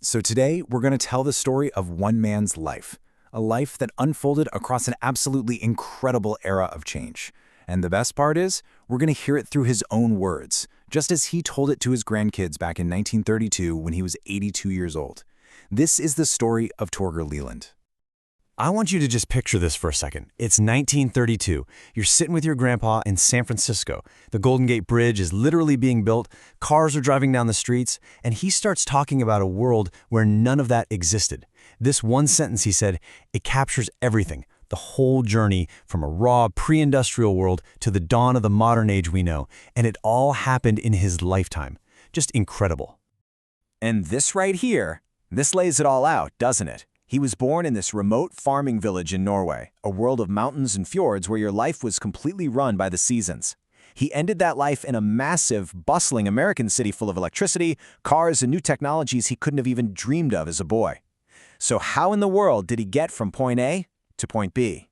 So today, we're going to tell the story of one man's life, a life that unfolded across an absolutely incredible era of change. And the best part is, we're going to hear it through his own words, just as he told it to his grandkids back in 1932 when he was 82 years old. This is the story of Torger Leland. I want you to just picture this for a second. It's 1932. You're sitting with your grandpa in San Francisco. The Golden Gate Bridge is literally being built, cars are driving down the streets, and he starts talking about a world where none of that existed. This one sentence, he said, it captures everything, the whole journey from a raw pre-industrial world to the dawn of the modern age we know, and it all happened in his lifetime. Just incredible. And this right here, this lays it all out, doesn't it? He was born in this remote farming village in Norway, a world of mountains and fjords where your life was completely run by the seasons. He ended that life in a massive, bustling American city full of electricity, cars, and new technologies he couldn't have even dreamed of as a boy. So how in the world did he get from point A to point B?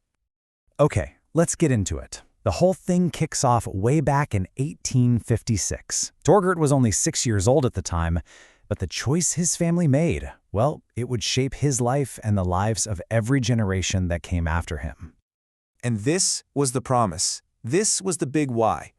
Okay, let's get into it. The whole thing kicks off way back in 1856. Torger was only 6 years old at the time, but the choice his family made, well, it would shape his life and the lives of every generation that came after him. And this was the promise. This was the big why.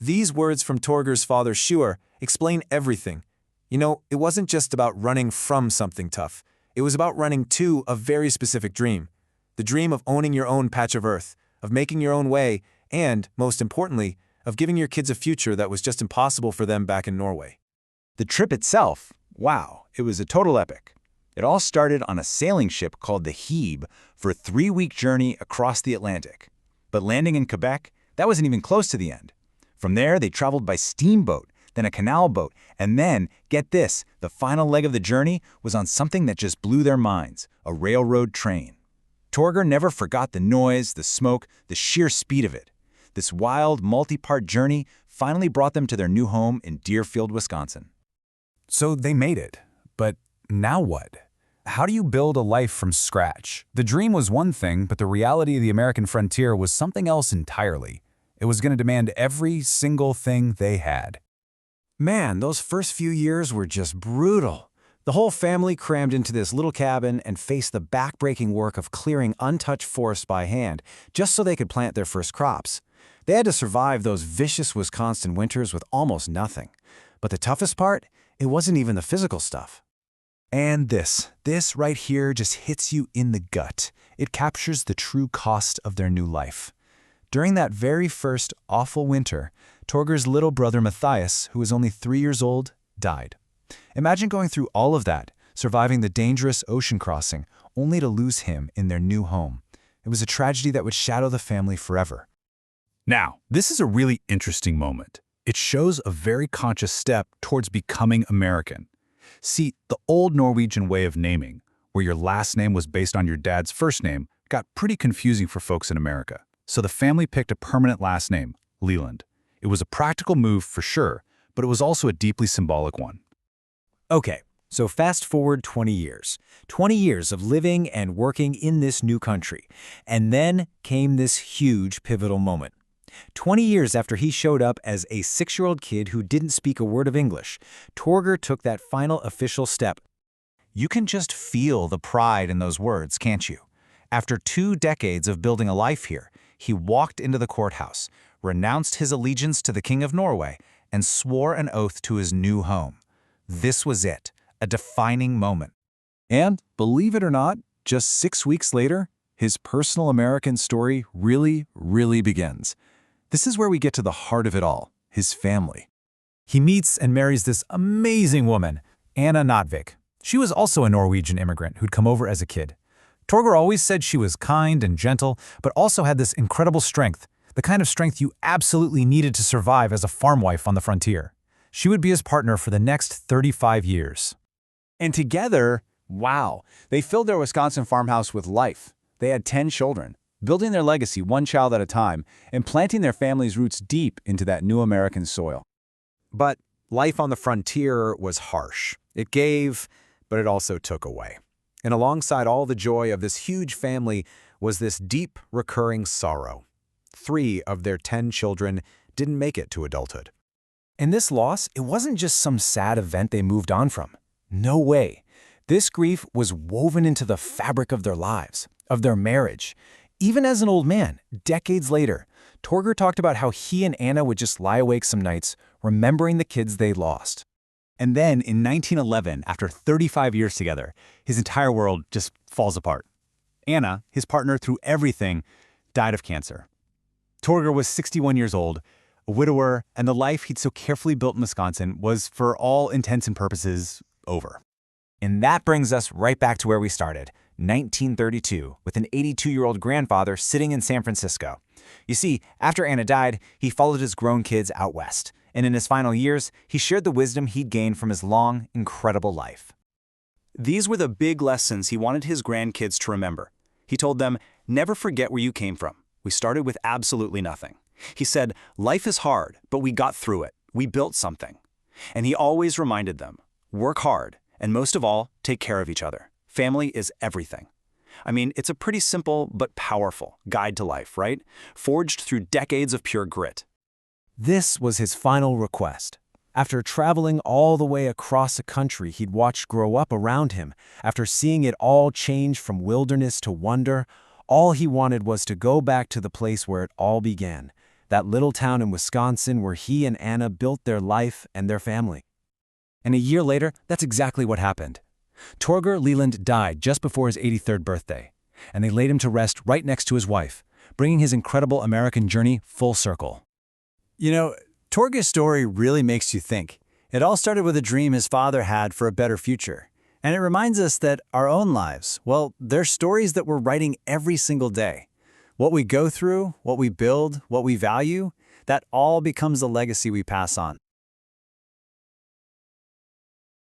These words from Torger's father Sjur explain everything. You know, it wasn't just about running from something tough. It was about running to a very specific dream. The dream of owning your own patch of earth, of making your own way, and, most importantly, of giving your kids a future that was just impossible for them back in Norway. The trip itself, wow, it was a total epic. It all started on a sailing ship called the Hebe for a 3-week journey across the Atlantic. But landing in Quebec, that wasn't even close to the end. From there, they traveled by steamboat, then a canal boat, and then, get this, the final leg of the journey was on something that just blew their minds, a railroad train. Torger never forgot the noise, the smoke, the sheer speed of it. This wild, multi-part journey finally brought them to their new home in Deerfield, Wisconsin. So they made it. But now what? How do you build a life from scratch? The dream was one thing, but the reality of the American frontier was something else entirely. It was going to demand every single thing they had. Man, those first few years were just brutal. The whole family crammed into this little cabin and faced the back-breaking work of clearing untouched forest by hand, just so they could plant their first crops. They had to survive those vicious Wisconsin winters with almost nothing. But the toughest part? It wasn't even the physical stuff. And this right here just hits you in the gut. It captures the true cost of their new life. During that very first awful winter, Torger's little brother Matthias, who was only 3 years old, died. Imagine going through all of that, surviving the dangerous ocean crossing, only to lose him in their new home. It was a tragedy that would shadow the family forever. Now, this is a really interesting moment. It shows a very conscious step towards becoming American. See, the old Norwegian way of naming, where your last name was based on your dad's first name, got pretty confusing for folks in America. So the family picked a permanent last name, Leland. It was a practical move for sure, but it was also a deeply symbolic one. Okay, so fast forward 20 years. 20 years of living and working in this new country. And then came this huge pivotal moment. 20 years after he showed up as a 6-year-old kid who didn't speak a word of English, Torger took that final official step. You can just feel the pride in those words, can't you? After 2 decades of building a life here, he walked into the courthouse, renounced his allegiance to the King of Norway, and swore an oath to his new home. This was it, a defining moment. And, believe it or not, just 6 weeks later, his personal American story really begins. This is where we get to the heart of it all, his family. He meets and marries this amazing woman, Anna Notvik. She was also a Norwegian immigrant who'd come over as a kid. Torger always said she was kind and gentle, but also had this incredible strength, the kind of strength you absolutely needed to survive as a farm wife on the frontier. She would be his partner for the next 35 years. And together, wow, they filled their Wisconsin farmhouse with life. They had 10 children, building their legacy one child at a time and planting their family's roots deep into that new American soil. But life on the frontier was harsh. It gave, but it also took away. And alongside all the joy of this huge family was this deep, recurring sorrow. 3 of their 10 children didn't make it to adulthood. And this loss, it wasn't just some sad event they moved on from. No way. This grief was woven into the fabric of their lives, of their marriage. Even as an old man, decades later, Torger talked about how he and Anna would just lie awake some nights, remembering the kids they lost. And then in 1911, after 35 years together, his entire world just falls apart. Anna, his partner through everything, died of cancer. Torger was 61 years old, a widower, and the life he'd so carefully built in Wisconsin was, for all intents and purposes, over. And that brings us right back to where we started, 1932, with an 82-year-old grandfather sitting in San Francisco. You see, after Anna died, he followed his grown kids out west, and in his final years, he shared the wisdom he'd gained from his long, incredible life. These were the big lessons he wanted his grandkids to remember. He told them, never forget where you came from. We started with absolutely nothing. He said, life is hard, but we got through it. We built something. And he always reminded them, work hard, and most of all, take care of each other. Family is everything. I mean, it's a pretty simple but powerful guide to life, right? Forged through decades of pure grit. This was his final request. After traveling all the way across a country he'd watched grow up around him, after seeing it all change from wilderness to wonder, all he wanted was to go back to the place where it all began, that little town in Wisconsin where he and Anna built their life and their family. And a year later, that's exactly what happened. Torger Leland died just before his 83rd birthday, and they laid him to rest right next to his wife, bringing his incredible American journey full circle. You know, Torger's story really makes you think. It all started with a dream his father had for a better future. And it reminds us that our own lives, well, they're stories that we're writing every single day. What we go through, what we build, what we value, that all becomes the legacy we pass on.